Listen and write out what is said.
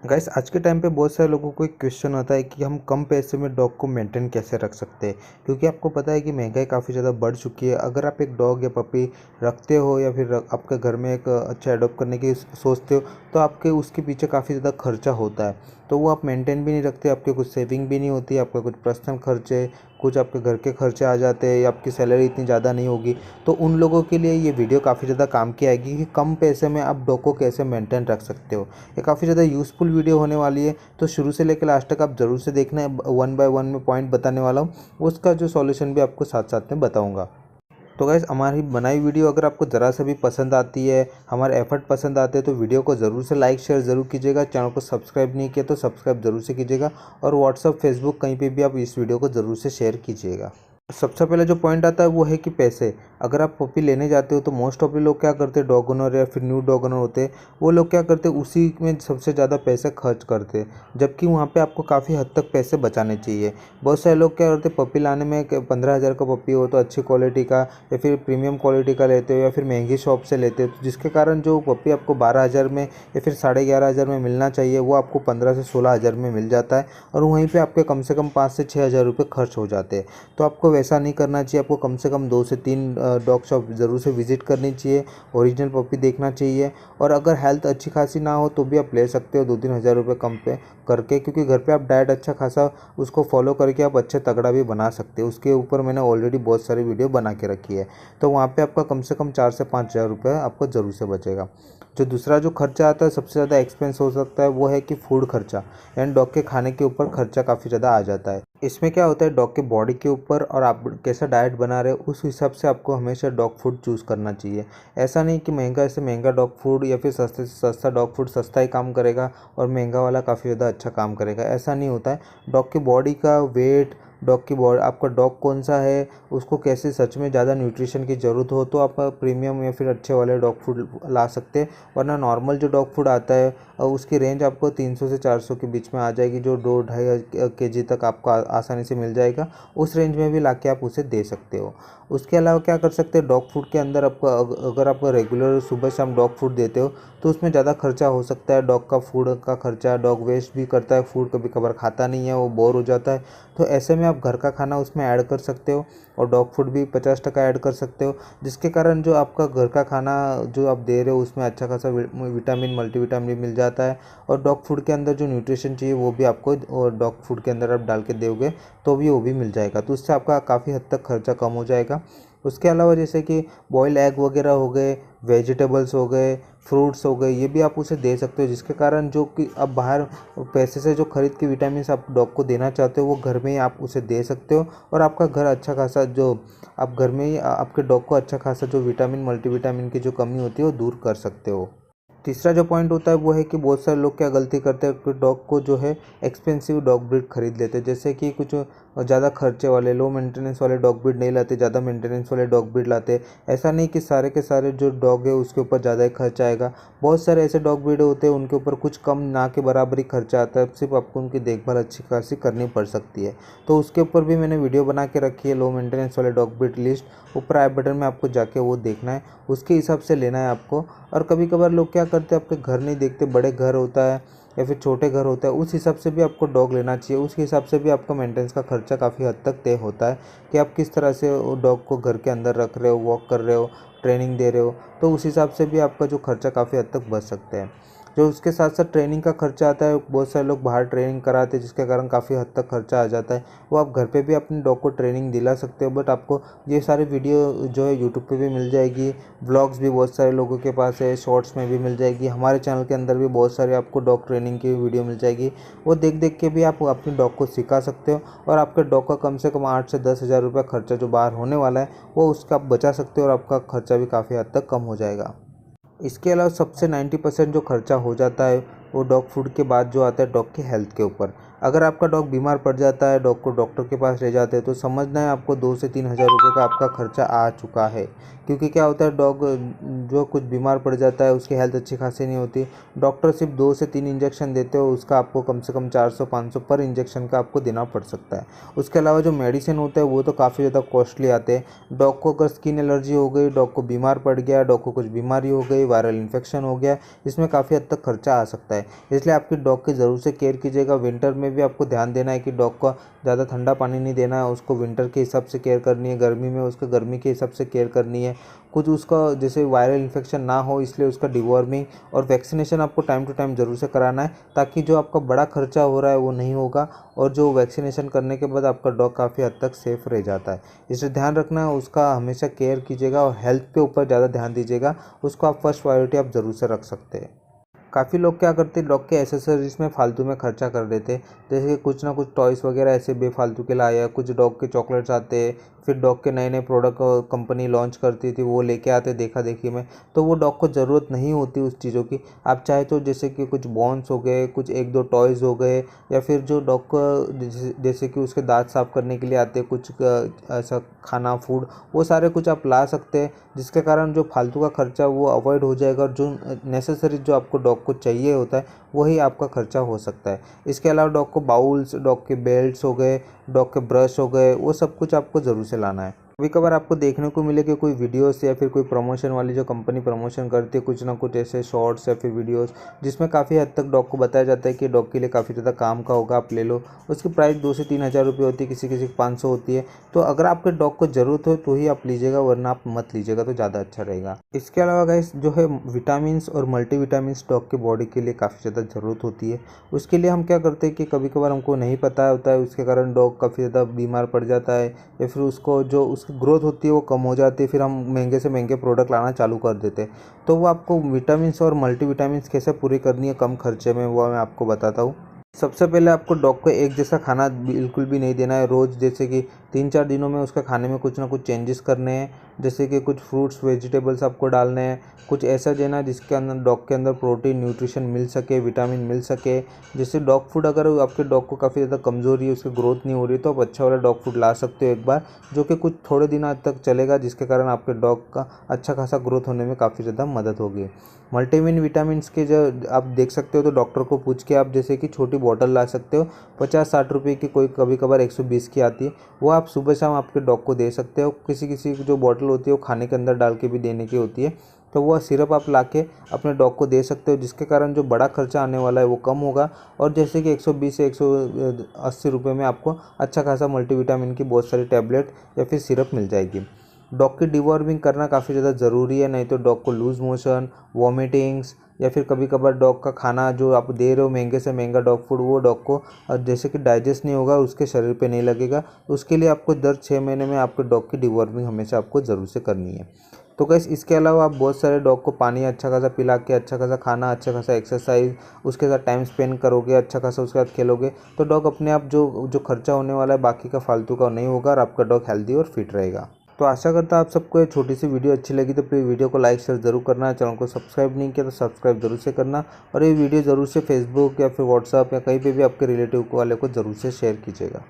Guys आज के time पे बहुत सारे लोगों को एक क्वेश्चन आता है कि हम कम पैसे में डॉग को मेंटेन कैसे रख सकते हैं। क्योंकि आपको पता है कि महंगाई काफ़ी ज़्यादा बढ़ चुकी है। अगर आप एक डॉग या पपी रखते हो या फिर आपके घर में एक अच्छा अडॉप्ट करने की सोचते हो, तो आपके उसके पीछे काफ़ी ज़्यादा खर्चा होता है। तो वो आप मेंटेन भी नहीं रखते, आपके कुछ सेविंग भी नहीं होती, आपका कुछ पर्सनल खर्चे, कुछ आपके घर के खर्चे आ जाते हैं, या आपकी सैलरी इतनी ज़्यादा नहीं होगी। तो उन लोगों के लिए ये वीडियो काफ़ी ज़्यादा काम की आएगी कि कम पैसे में आप डॉग को कैसे मेंटेन रख सकते हो। ये काफ़ी ज़्यादा यूज़फुल वीडियो होने वाली है, तो शुरू से लेकर लास्ट तक आप ज़रूर से देखना है। वन बाय वन में पॉइंट बताने वाला हूँ, उसका जो सॉल्यूशन भी आपको साथ साथ में बताऊँगा। तो गाइस हमारी बनाई वीडियो अगर आपको ज़रा सा भी पसंद आती है, हमारे एफर्ट पसंद आते हैं, तो वीडियो को ज़रूर से लाइक शेयर ज़रूर कीजिएगा। चैनल को सब्सक्राइब नहीं किया तो सब्सक्राइब ज़रूर से कीजिएगा, और व्हाट्सअप फेसबुक कहीं पे भी आप इस वीडियो को ज़रूर से शेयर कीजिएगा। सबसे पहले जो पॉइंट आता है वो है कि पैसे। अगर आप पपी लेने जाते हो तो मोस्ट ऑफ लोग क्या करते हैं, डॉग ओनर या फिर न्यू डॉग ओनर होते हैं, वो लोग क्या करते हैं, उसी में सबसे ज़्यादा पैसे खर्च करते हैं। जबकि वहाँ पे आपको काफ़ी हद तक पैसे बचाने चाहिए। बहुत सारे लोग क्या करते हैं, पपी लाने में 15,000 का पपी हो तो अच्छी क्वालिटी का या फिर प्रीमियम क्वालिटी का लेते हो, या फिर महंगी शॉप से लेते हो, तो जिसके कारण जो पपी आपको 12,000 में या फिर 11,500 में मिलना चाहिए, वो आपको 15 से 16,000 में मिल जाता है। और वहीं पर आपके कम से कम 5 से 6,000 रुपये खर्च हो जाते हैं। तो आपको वैसा नहीं करना चाहिए। आपको कम से कम 2 से 3 डॉग शॉप ज़रूर से विज़िट करनी चाहिए, ओरिजिनल पपी देखना चाहिए। और अगर हेल्थ अच्छी खासी ना हो तो भी आप ले सकते हो 2-3 हज़ार रुपये कम पे करके, क्योंकि घर पे आप डाइट अच्छा खासा उसको फॉलो करके आप अच्छे तगड़ा भी बना सकते हो। उसके ऊपर मैंने ऑलरेडी बहुत सारी वीडियो बना के रखी है। तो वहाँ पे आपका कम से कम 4 से 5 हज़ार रुपये आपको ज़रूर से बचेगा। जो दूसरा जो खर्चा आता है, सबसे ज़्यादा एक्सपेंस हो सकता है, वो है कि फूड खर्चा। यानी डॉग के खाने के ऊपर खर्चा काफ़ी ज़्यादा आ जाता है। इसमें क्या होता है, डॉग के बॉडी के ऊपर और आप कैसा डाइट बना रहे हो उस हिसाब से आपको हमेशा डॉग फूड चूज़ करना चाहिए। ऐसा नहीं कि महंगा से महंगा डॉग फूड या फिर सस्ते से सस्ता डॉग फूड सस्ता ही काम करेगा और महंगा वाला काफ़ी ज़्यादा अच्छा काम करेगा, ऐसा नहीं होता है। डॉग की बॉडी का वेट, डॉग की बॉडी, आपका डॉग कौन सा है, उसको कैसे सच में ज़्यादा न्यूट्रिशन की ज़रूरत हो तो आप प्रीमियम या फिर अच्छे वाले डॉग फूड ला सकते हैं। वरना नॉर्मल जो डॉग फूड आता है उसकी रेंज आपको 300 से 400 के बीच में आ जाएगी, जो 2-2.5 केजी तक आपको आसानी से मिल जाएगा। उस रेंज में भी लाके आप उसे दे सकते हो। उसके अलावा क्या कर सकते हैं, डॉग फूड के अंदर आपको अगर आप रेगुलर सुबह शाम डॉग फूड देते हो तो उसमें ज़्यादा खर्चा हो सकता है। डॉग का फूड का खर्चा, डॉग वेस्ट भी करता है, फूड कभी कभार खाता नहीं है, वो बोर हो जाता है। तो ऐसे में आप घर का खाना उसमें ऐड कर सकते हो और डॉग फूड भी 50% ऐड कर सकते हो, जिसके कारण जो आपका घर का खाना जो आप दे रहे हो उसमें अच्छा खासा विटामिन मल्टीविटामिन भी मिल जाता है। और डॉग फूड के अंदर जो न्यूट्रिशन चाहिए वो भी आपको डॉग फूड के अंदर आप डाल के दोगे तो भी वो भी मिल जाएगा। तो उससे आपका काफ़ी हद तक खर्चा कम हो जाएगा। उसके अलावा जैसे कि बॉयल एग वगैरह हो गए, वेजिटेबल्स हो गए, फ्रूट्स हो गए, ये भी आप उसे दे सकते हो, जिसके कारण जो कि आप बाहर पैसे से जो खरीद के विटामिन आप डॉग को देना चाहते हो वो घर में ही आप उसे दे सकते हो। और आपका घर अच्छा खासा जो आप घर में ही आपके डॉग को अच्छा खासा जो विटामिन मल्टीविटामिन की जो कमी होती है वो दूर कर सकते हो। तीसरा जो पॉइंट होता है वो है कि बहुत सारे लोग क्या गलती करते हैं कि डॉग को जो है एक्सपेंसिव डॉग ब्रीड खरीद लेते हैं। जैसे कि कुछ ज़्यादा खर्चे वाले लो मेंटेनेंस वाले डॉग ब्रीड नहीं लाते, ज़्यादा मेंटेनेंस वाले डॉग ब्रीड लाते हैं। ऐसा नहीं कि सारे के सारे जो डॉग है उसके ऊपर ज़्यादा ही खर्चा आएगा। बहुत सारे ऐसे डॉग ब्रीड होते हैं उनके ऊपर कुछ कम ना के बराबर ही खर्चा आता है, सिर्फ आपको उनकी देखभाल अच्छी खासी करनी पड़ सकती है। तो उसके ऊपर भी मैंने वीडियो बना के रखी है, लो मेंटेनेंस वाले डॉग ब्रीड लिस्ट। ऊपर आई बटन में आपको जाके वो देखना है, उसके हिसाब से लेना है आपको। और कभी कभार लोग क्या करते हैं, आपके घर नहीं देखते, बड़े घर होता है या फिर छोटे घर होता है, उस हिसाब से भी आपको डॉग लेना चाहिए। उस हिसाब से भी आपका मेंटेनेंस का खर्चा काफ़ी हद तक तय होता है कि आप किस तरह से डॉग को घर के अंदर रख रहे हो, वॉक कर रहे हो, ट्रेनिंग दे रहे हो। तो उस हिसाब से भी आपका जो खर्चा काफ़ी हद तक बच सकते हैं। जो उसके साथ साथ ट्रेनिंग का खर्चा आता है, बहुत सारे लोग बाहर ट्रेनिंग कराते हैं जिसके कारण काफ़ी हद तक खर्चा आ जाता है। वो आप घर पे भी अपने डॉग को ट्रेनिंग दिला सकते हो, बट आपको ये सारी वीडियो जो है यूट्यूब पे भी मिल जाएगी। व्लॉग्स भी बहुत सारे लोगों के पास है, शॉर्ट्स में भी मिल जाएगी। हमारे चैनल के अंदर भी बहुत सारे आपको डॉग ट्रेनिंग की वीडियो मिल जाएगी। वो देख देख के भी आप अपनी डॉग को सिखा सकते हो, और आपके डॉग का कम से कम 8 से 10 हज़ार रुपये खर्चा जो बाहर होने वाला है वो उसका आप बचा सकते हो, और आपका खर्चा भी काफ़ी हद तक कम हो जाएगा। इसके अलावा सबसे 90% जो खर्चा हो जाता है वो डॉग फूड के बाद जो आता है डॉग की हेल्थ के ऊपर। अगर आपका डॉग बीमार पड़ जाता है, डॉग को डॉक्टर के पास ले जाते हैं, तो समझना है आपको 2 से 3 हज़ार रुपये का आपका खर्चा आ चुका है। क्योंकि क्या होता है, डॉग जो कुछ बीमार पड़ जाता है उसकी हेल्थ अच्छी खासी नहीं होती, डॉक्टर सिर्फ 2 से 3 इंजेक्शन देते हो, उसका आपको कम से कम 400-500 पर इंजेक्शन का आपको देना पड़ सकता है। उसके अलावा जो मेडिसिन होता है वो तो काफ़ी ज़्यादा कॉस्टली आते हैं। डॉग को अगर स्किन एलर्जी हो गई, डॉग को बीमार पड़ गया, डॉग को कुछ बीमारी हो गई, वायरल इन्फेक्शन हो गया, इसमें काफ़ी हद तक खर्चा आ सकता है। इसलिए आपकी डॉग की ज़रूर से केयर कीजिएगा। विंटर में भी आपको ध्यान देना है कि डॉग को ज़्यादा ठंडा पानी नहीं देना है, उसको विंटर के हिसाब से केयर करनी है, गर्मी में उसको गर्मी के हिसाब से केयर करनी है। कुछ उसका जैसे वायरल इन्फेक्शन ना हो, इसलिए उसका डिवॉर्मिंग और वैक्सीनेशन आपको टाइम टू टाइम ज़रूर से कराना है, ताकि जो आपका बड़ा खर्चा हो रहा है वो नहीं होगा, और जो वैक्सीनेशन करने के बाद आपका डॉग काफ़ी हद तक सेफ़ रह जाता है। इसलिए ध्यान रखना है, उसका हमेशा केयर कीजिएगा और हेल्थ पे ऊपर ज़्यादा ध्यान दीजिएगा। उसको आप फर्स्ट प्रायोरिटी आप ज़रूर से रख सकते हैं। काफ़ी लोग क्या करते हैं, डॉग के एसेसरीज़ में फालतू में खर्चा कर देते हैं। जैसे कि कुछ ना कुछ टॉयज़ वगैरह ऐसे बेफालतू के लाए, या कुछ डॉग के चॉकलेट्स आते हैं, फिर डॉग के नए नए प्रोडक्ट कंपनी लॉन्च करती थी वो लेके आते देखा देखी में, तो वो डॉग को ज़रूरत नहीं होती उस चीज़ों की। आप चाहे तो जैसे कि कुछ बॉन्स हो गए, कुछ 1-2 टॉयज़ हो गए, या फिर जो डॉग को जैसे कि उसके दांत साफ़ करने के लिए आते हैं कुछ ऐसा खाना फूड, वो सारे कुछ आप ला सकते हैं, जिसके कारण जो फालतू का खर्चा वो अवॉइड हो जाएगा, और जो नेसेसरी जो आपको डॉग को चाहिए होता है वही आपका खर्चा हो सकता है। इसके अलावा डॉग को बाउल्स, डॉग के बेल्ट्स हो गए, डॉग के ब्रश हो गए, वो सब कुछ आपको ज़रूर से लाना है। कभी कभार आपको देखने को मिले कि कोई वीडियोस या फिर कोई प्रमोशन वाली जो कंपनी प्रमोशन करती है, कुछ ना कुछ ऐसे शॉर्ट्स या फिर वीडियोस जिसमें काफ़ी हद तक डॉग को बताया जाता है कि डॉग के लिए काफ़ी ज़्यादा काम का होगा, आप ले लो। उसकी प्राइस 2 से 3 हज़ार रुपये होती है, किसी किसी की 500 होती है। तो अगर आपके डॉग को ज़रूरत हो तो ही आप लीजिएगा, वरना आप मत लीजिएगा, तो ज़्यादा अच्छा रहेगा। इसके अलावा गाइस जो है विटामिन्स और मल्टीविटामिन्स डॉग की बॉडी के लिए काफ़ी ज़्यादा ज़रूरत होती है। उसके लिए हम क्या करते हैं कि कभी कभार हमको नहीं पता होता है, उसके कारण डॉग काफ़ी ज़्यादा बीमार पड़ जाता है, या फिर उसको जो उसकी ग्रोथ होती है वो कम हो जाती है, फिर हम महंगे से महंगे प्रोडक्ट लाना चालू कर देते हैं। तो वो आपको विटामिन्स और मल्टीविटामिन्स कैसे पूरी करनी है कम खर्चे में, वो मैं आपको बताता हूँ। सबसे पहले आपको डॉग को एक जैसा खाना बिल्कुल भी नहीं देना है रोज़। जैसे कि 3-4 दिनों में उसका खाने में कुछ ना कुछ चेंजेस करने हैं। जैसे कि कुछ फ्रूट्स वेजिटेबल्स आपको डालने हैं, कुछ ऐसा देना जिसके अंदर डॉग के अंदर प्रोटीन न्यूट्रिशन मिल सके, विटामिन मिल सके। जैसे डॉग फूड, अगर आपके डॉग को काफ़ी ज़्यादा कमज़ोरी है, उसकी ग्रोथ नहीं हो रही, तो आप अच्छा वाला डॉग फूड ला सकते हो एक बार, जो कि कुछ थोड़े दिन तक चलेगा, जिसके कारण आपके डॉग का अच्छा खासा ग्रोथ होने में काफ़ी ज़्यादा मदद होगी। मल्टीविन विटामिन्स के जो आप देख सकते हो, तो डॉक्टर को पूछ के आप जैसे कि छोटी बॉटल ला सकते हो, 50-60 रुपये की, कोई कभी कभार 120 की आती है, वो आप सुबह शाम आपके डॉग को दे सकते हो। किसी किसी की जो बॉटल होती है वो खाने के अंदर डाल के भी देने की होती है, तो वो सिरप आप लाके अपने डॉग को दे सकते हो, जिसके कारण जो बड़ा खर्चा आने वाला है वो कम होगा। और जैसे कि 120 से 180 रुपये में आपको अच्छा खासा मल्टीविटामिन की बहुत सारी टैबलेट या फिर सिरप मिल जाएगी। डॉग की डिवॉर्मिंग करना काफ़ी ज़्यादा ज़रूरी है, नहीं तो डॉग को लूज़ मोशन, वॉमिटिंग्स, या फिर कभी कभार डॉग का खाना जो आप दे रहे हो महंगे से महंगा डॉग फूड, वो डॉग को जैसे कि डाइजेस्ट नहीं होगा, उसके शरीर पे नहीं लगेगा। उसके लिए आपको दर 6 महीने में आपके डॉग की डिवॉर्मिंग हमेशा आपको ज़रूर से करनी है। तो गाइस इसके अलावा आप बहुत सारे डॉग को पानी अच्छा खासा पिला के, अच्छा खासा खाना, अच्छा खासा एक्सरसाइज, उसके साथ टाइम स्पेंड करोगे, अच्छा खासा उसके साथ खेलोगे, तो डॉग अपने आप जो जो खर्चा होने वाला है बाकी का फालतू का नहीं होगा, और आपका डॉग हेल्दी और फिट रहेगा। तो आशा करता आप सबको ये छोटी सी वीडियो अच्छी लगी, तो प्लीज़ वीडियो को लाइक शेयर ज़रूर करना। चैनल को सब्सक्राइब नहीं किया तो सब्सक्राइब ज़रूर से करना, और ये वीडियो ज़रूर से फेसबुक या फिर व्हाट्सअप या कहीं पे भी आपके रिलेटिव वाले को ज़रूर से शेयर कीजिएगा।